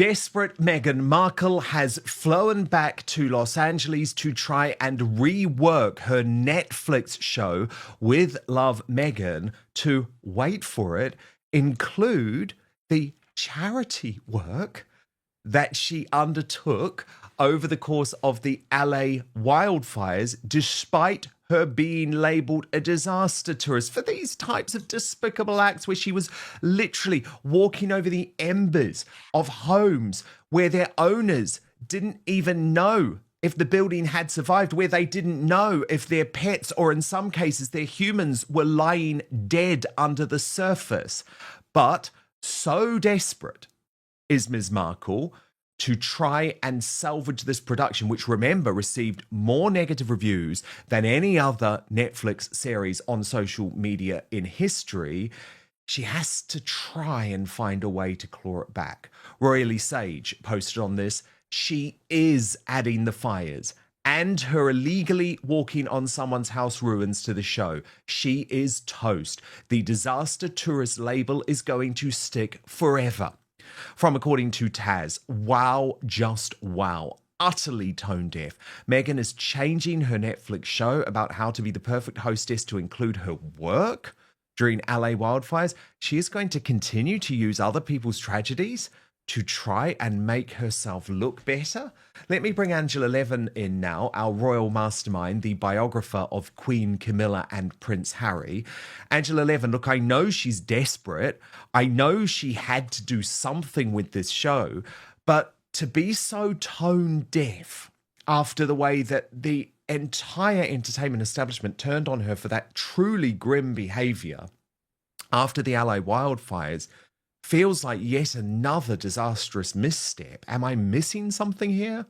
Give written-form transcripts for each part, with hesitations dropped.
Desperate Meghan Markle has flown back to Los Angeles to try and rework her Netflix show with Love Meghan to, wait for it, include the charity work that she undertook over the course of the LA wildfires, despite her being labelled a disaster tourist for these types of despicable acts where she was literally walking over the embers of homes where their owners didn't even know if the building had survived, where they didn't know if their pets, or in some cases their humans, were lying dead under the surface. But so desperate is Ms. Markle to try and salvage this production, which, remember, received more negative reviews than any other Netflix series on social media in history. She has to try and find a way to claw it back. Royally Sage posted on this, she is adding the fires and her illegally walking on someone's house ruins to the show. She is toast. The disaster tourist label is going to stick forever. From according to Taz, wow, just wow. Utterly tone deaf. Meghan is changing her Netflix show about how to be the perfect hostess to include her work during LA wildfires. She is going to continue to use other people's tragedies to try and make herself look better. Let me bring Angela Levin in now, our royal mastermind, the biographer of Queen Camilla and Prince Harry. Angela Levin, look, I know she's desperate. I know she had to do something with this show, but to be so tone deaf after the way that the entire entertainment establishment turned on her for that truly grim behaviour after the LA wildfires feels like yet another disastrous misstep. Am I missing something here?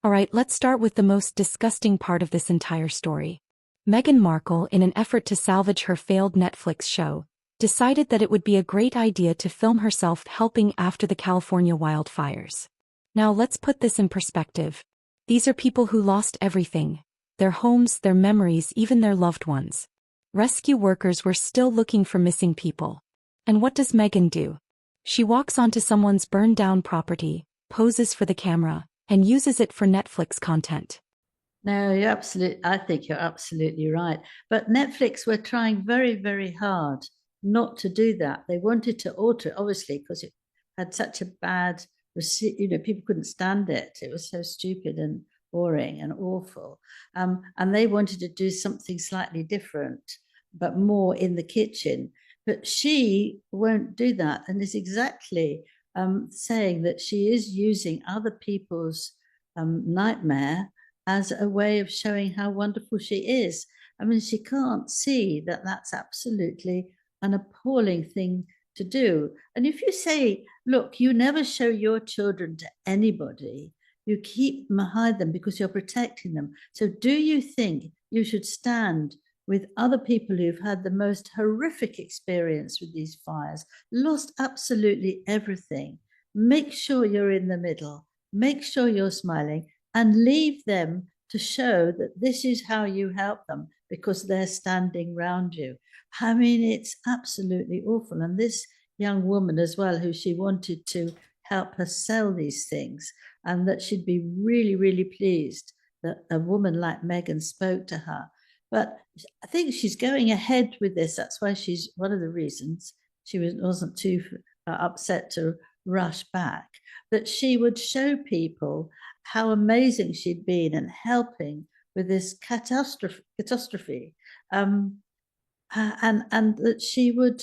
All right, let's start with the most disgusting part of this entire story. Meghan Markle, in an effort to salvage her failed Netflix show, decided that it would be a great idea to film herself helping after the California wildfires. Now let's put this in perspective. These are people who lost everything: their homes, their memories, even their loved ones. Rescue workers were still looking for missing people. And what does Meghan do? She walks onto someone's burned-down property, poses for the camera, and uses it for Netflix content. No, I think you're absolutely right. But Netflix were trying very, very hard not to do that. They wanted to alter it, obviously, because it had such a bad, people couldn't stand it. It was so stupid and boring and awful. And they wanted to do something slightly different, but more in the kitchen. But she won't do that, and is exactly saying that she is using other people's nightmare as a way of showing how wonderful she is. I mean, she can't see that that's absolutely an appalling thing to do. And if you say, look, you never show your children to anybody, you keep them, hide them because you're protecting them. So do you think you should stand with other people who've had the most horrific experience with these fires, lost absolutely everything? Make sure you're in the middle, make sure you're smiling, and leave them to show that this is how you help them because they're standing round you. I mean, it's absolutely awful. And this young woman as well, who she wanted to help her sell these things, and that she'd be really, really pleased that a woman like Meghan spoke to her. But I think she's going ahead with this. That's why she's one of the reasons she wasn't too upset to rush back, that she would show people how amazing she'd been and helping with this catastrophe, and that she would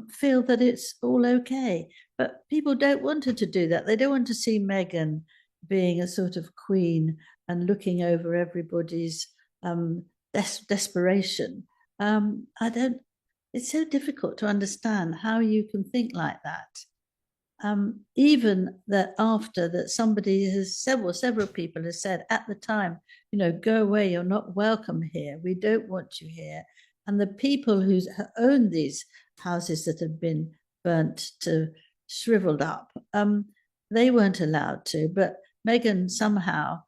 feel that it's all okay. But people don't want her to do that. They don't want to see Meghan being a sort of queen and looking over everybody's desperation. It's so difficult to understand how you can think like that. Even that after that somebody has, several people have said at the time, go away, you're not welcome here, we don't want you here. And the people who own these houses that have been burnt to shriveled up, they weren't allowed to, but Meghan somehow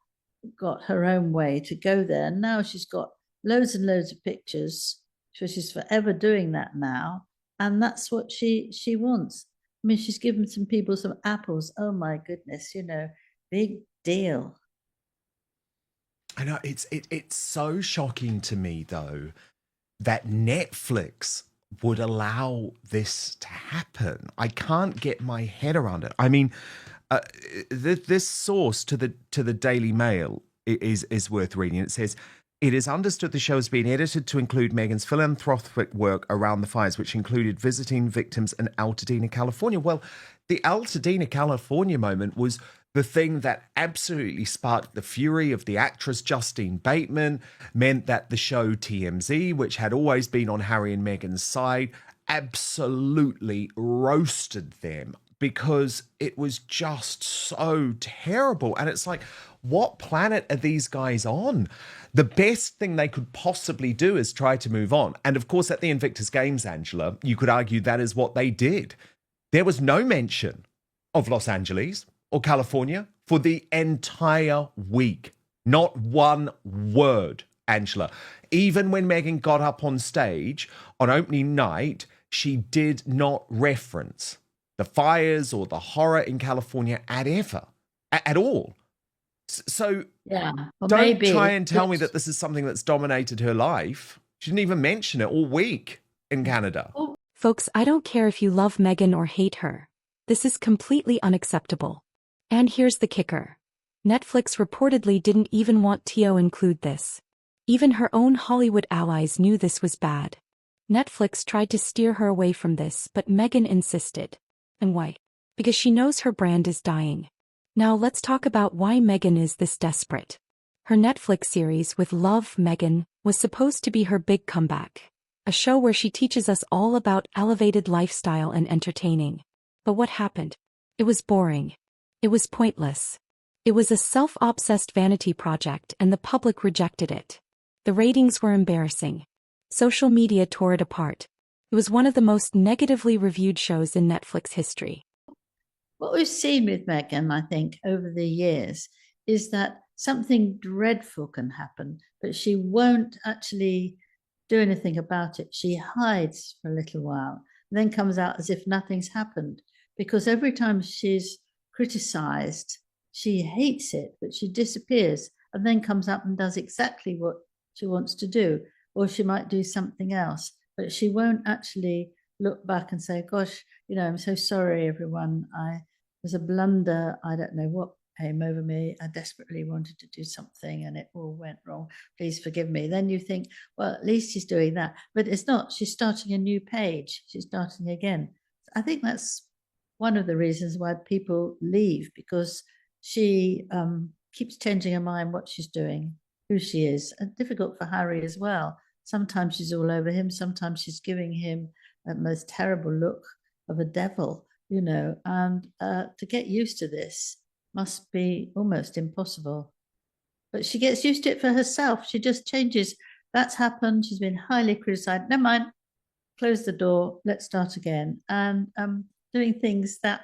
got her own way to go there. And now she's got loads and loads of pictures, so she's forever doing that now. And that's what she wants. I mean, she's given some people some apples. Oh my goodness, big deal. I know it's so shocking to me though that Netflix would allow this to happen. I can't get my head around it. I mean, uh, this source to the Daily Mail is worth reading. It says it is understood the show has been edited to include Meghan's philanthropic work around the fires, which included visiting victims in Altadena, California. Well, the Altadena, California moment was the thing that absolutely sparked the fury of the actress Justine Bateman, meant that the show TMZ, which had always been on Harry and Meghan's side, absolutely roasted them because it was just so terrible. And it's like, what planet are these guys on? The best thing they could possibly do is try to move on. And of course, at the Invictus Games, Angela, you could argue that is what they did. There was no mention of Los Angeles or California for the entire week. Not one word, Angela. Even when Meghan got up on stage on opening night, she did not reference the fires or the horror in California at all. So Yeah, or don't maybe try and tell me it's- that this is something that's dominated her life. She didn't even mention it all week in Canada. oh, Folks, I don't care if you love Meghan or hate her. This is completely unacceptable. And here's the kicker. Netflix reportedly didn't even want to include this. Even her own Hollywood allies knew this was bad. Netflix tried to steer her away from this, but Meghan insisted. And why? Because she knows her brand is dying. Now let's talk about why Meghan is this desperate. Her Netflix series with Love, Meghan was supposed to be her big comeback. A show where she teaches us all about elevated lifestyle and entertaining. But what happened? It was boring. It was pointless. It was a self-obsessed vanity project and the public rejected it. The ratings were embarrassing. Social media tore it apart. It was one of the most negatively reviewed shows in Netflix history. what we've seen with Meghan, I think, over the years is that something dreadful can happen, but she won't actually do anything about it. She hides for a little while, and then comes out as if nothing's happened. Because every time she's criticized, she hates it, but she disappears and then comes up and does exactly what she wants to do, or she might do something else, but she won't actually look back and say, gosh, I'm so sorry, everyone. I was a blunder. I don't know what came over me. I desperately wanted to do something and it all went wrong. Please forgive me. Then you think, well, at least she's doing that. But it's not. She's starting a new page. She's starting again. I think that's one of the reasons why people leave, because she keeps changing her mind what she's doing, who she is. And difficult for Harry as well. Sometimes she's all over him. Sometimes she's giving him a most terrible look of a devil, and to get used to this must be almost impossible. But she gets used to it for herself. She just changes. That's happened. She's been highly criticized. Never mind. Close the door. Let's start again. And doing things that,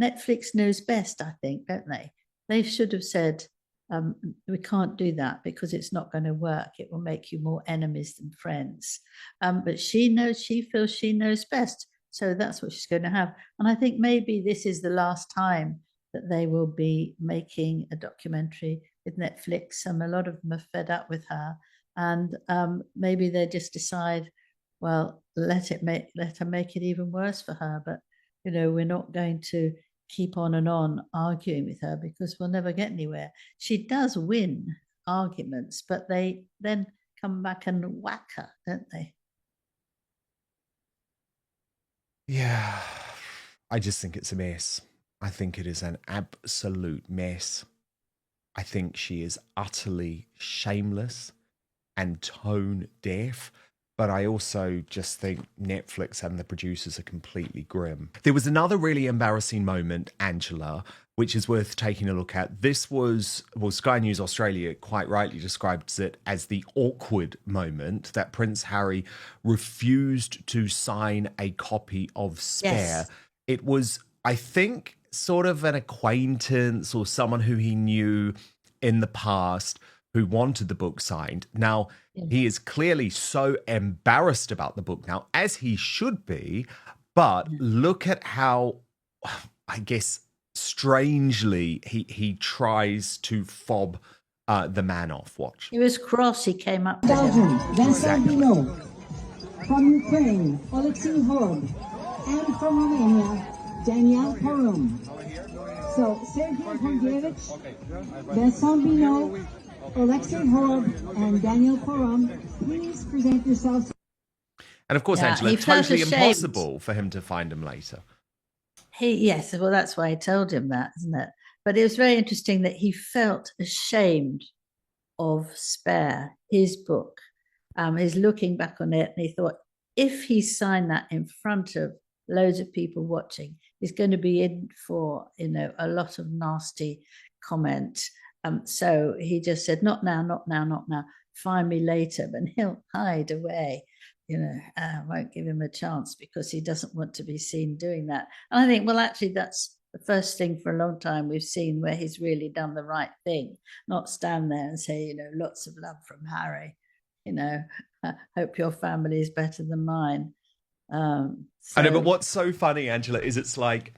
Netflix knows best, I think, don't they? They should have said, we can't do that because it's not going to work. It will make you more enemies than friends. But she feels she knows best. So that's what she's going to have. And I think maybe this is the last time that they will be making a documentary with Netflix. A lot of them are fed up with her. And maybe they just decide, well, let her make it even worse for her. But, we're not going to keep on arguing with her because we'll never get anywhere. She does win arguments, but they then come back and whack her, don't they? Yeah, I just think it's a mess. I think it is an absolute mess. I think she is utterly shameless and tone deaf. But I also just think Netflix and the producers are completely grim. There was another really embarrassing moment, Angela, which is worth taking a look at. This was, Sky News Australia quite rightly describes it as the awkward moment that Prince Harry refused to sign a copy of Spare. Yes. It was, I think, sort of an acquaintance or someone who he knew in the past who wanted the book signed. Now, he is clearly so embarrassed about the book now, as he should be, But look at how, I guess, strangely he tries to fob the man off. Watch. He was cross. He came up to him. Belgium, Vincent Exactly. Binot. From Ukraine, Alexei Horod. And from Romania, Daniel Porum. So, Sergei Pongievich, Vincent Binot, Alexei Horod, and Daniel Porum, please present yourselves. And of course, Yeah, Angela, he felt totally ashamed. impossible for him to find him later. Yes, well, that's why I told him that, isn't it? But it was very interesting that he felt ashamed of Spare, his book. He's looking back on it and he thought, if he signed that in front of loads of people watching, he's going to be in for, a lot of nasty comment. So he just said, not now, not now, not now. Find me later, but he'll hide away. Won't give him a chance because he doesn't want to be seen doing that. And I think, well, actually, that's the first thing for a long time we've seen where he's really done the right thing, not stand there and say, lots of love from Harry. Hope your family is better than mine. I know, but what's so funny, Angela, is it's like,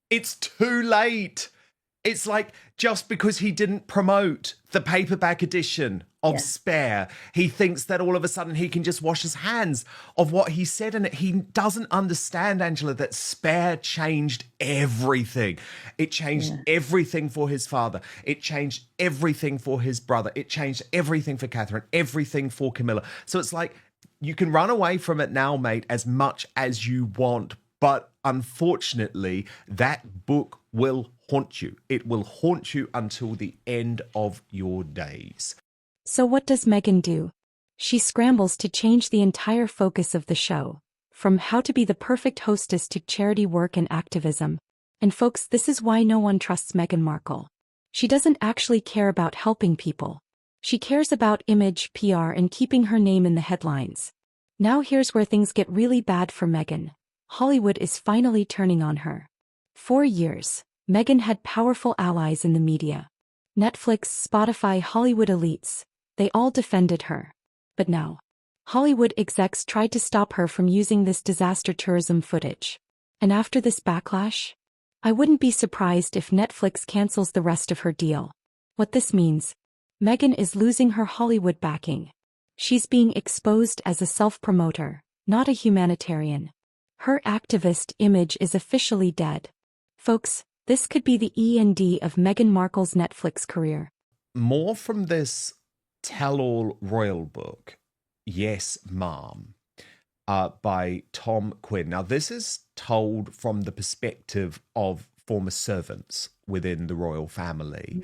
it's too late. It's like, just because he didn't promote the paperback edition of Spare, he thinks that all of a sudden he can just wash his hands of what he said in it. He doesn't understand, Angela, that Spare changed everything. It changed everything for his father. It changed everything for his brother. It changed everything for Catherine, everything for Camilla. So it's like, you can run away from it now, mate, as much as you want. But unfortunately, that book will haunt you. It will haunt you until the end of your days. So what does Meghan do? She scrambles to change the entire focus of the show, from how to be the perfect hostess to charity work and activism. And folks, this is why no one trusts Meghan Markle. She doesn't actually care about helping people. She cares about image, PR, and keeping her name in the headlines. Now here's where things get really bad for Meghan. Hollywood is finally turning on her. For years, Meghan had powerful allies in the media. Netflix, Spotify, Hollywood elites. They all defended her. But now, Hollywood execs tried to stop her from using this disaster tourism footage. And after this backlash, I wouldn't be surprised if Netflix cancels the rest of her deal. What this means, Meghan is losing her Hollywood backing. She's being exposed as a self-promoter, not a humanitarian. Her activist image is officially dead. Folks, this could be the end of Meghan Markle's Netflix career. More from this tell-all royal book, Yes, Ma'am, by Tom Quinn. Now, this is told from the perspective of former servants within the royal family.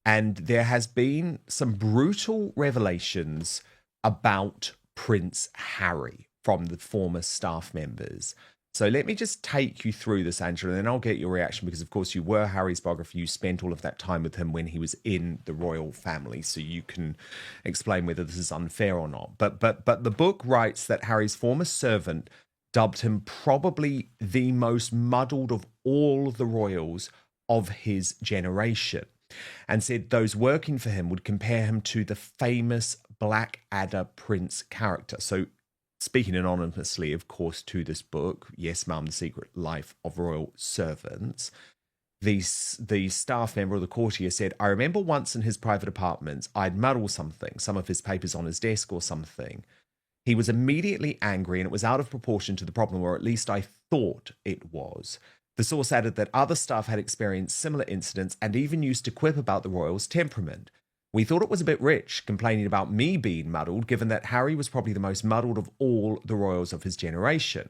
And there has been some brutal revelations about Prince Harry from the former staff members. So let me just take you through this, Angela, and then I'll get your reaction because, of course, you were Harry's biographer. You spent all of that time with him when he was in the royal family, so you can explain whether this is unfair or not. But the book writes that Harry's former servant dubbed him probably the most muddled of all the royals of his generation, and said those working for him would compare him to the famous Blackadder Prince character. So, speaking anonymously, of course, to this book, Yes, Ma'am, The Secret Life of Royal Servants, the staff member or the courtier said, I remember once in his private apartments, I'd muddle something, some of his papers on his desk or something. He was immediately angry and it was out of proportion to the problem, or at least I thought it was. The source added that other staff had experienced similar incidents and even used to quip about the royal's temperament. We thought it was a bit rich, complaining about me being muddled, given that Harry was probably the most muddled of all the royals of his generation.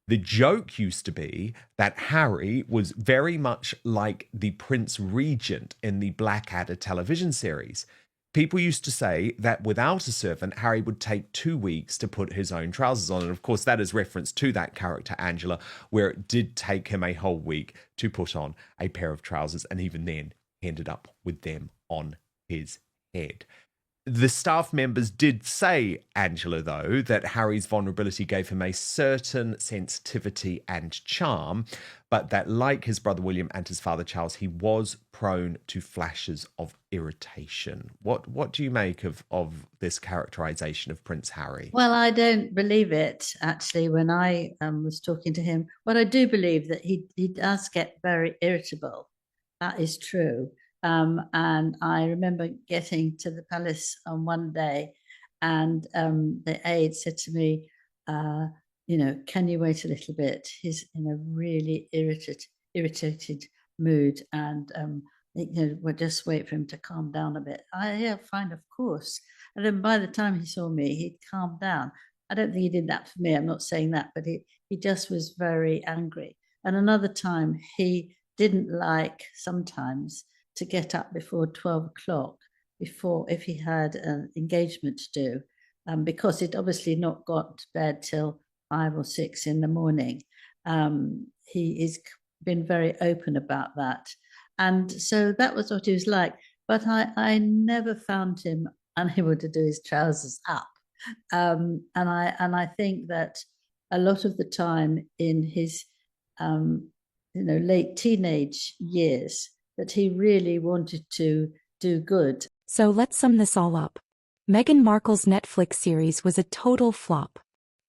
The joke used to be that Harry was very much like the Prince Regent in the Blackadder television series. People used to say that without a servant, Harry would take 2 weeks to put his own trousers on. And of course, that is reference to that character, Angela, where it did take him a whole week to put on a pair of trousers. And even then, he ended up with them on his head. The staff members did say, Angela, though, that Harry's vulnerability gave him a certain sensitivity and charm, but that, like his brother William and his father Charles, he was prone to flashes of irritation. What do you make of this characterization of Prince Harry? Well, I don't believe it, actually, when I was talking to him. But I do believe that he does get very irritable. That is true. And I remember getting to the palace on one day, and the aide said to me, can you wait a little bit? He's in a really irritated mood, and we'll just wait for him to calm down a bit. Yeah, fine, of course. And then by the time he saw me, he'd calmed down. I don't think he did that for me. I'm not saying that, but he just was very angry. And another time, he didn't like sometimes to get up before 12 o'clock, before if he had an engagement to do, because he'd obviously not got to bed till 5 or 6 in the morning. He has been very open about that. And so that was what he was like. But I never found him unable to do his trousers up. And I think that a lot of the time in his late teenage years, that he really wanted to do good. So let's sum this all up. Meghan Markle's Netflix series was a total flop.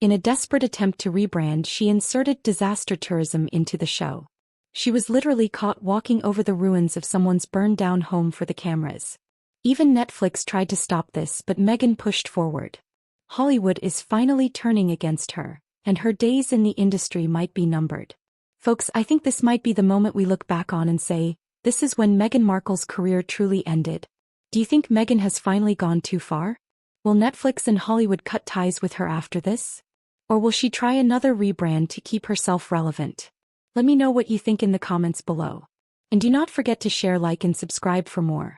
In a desperate attempt to rebrand, she inserted disaster tourism into the show. She was literally caught walking over the ruins of someone's burned-down home for the cameras. Even Netflix tried to stop this, but Meghan pushed forward. Hollywood is finally turning against her, and her days in the industry might be numbered. Folks, I think this might be the moment we look back on and say, this is when Meghan Markle's career truly ended. Do you think Meghan has finally gone too far? Will Netflix and Hollywood cut ties with her after this? Or will she try another rebrand to keep herself relevant? Let me know what you think in the comments below. And do not forget to share, like, and subscribe for more.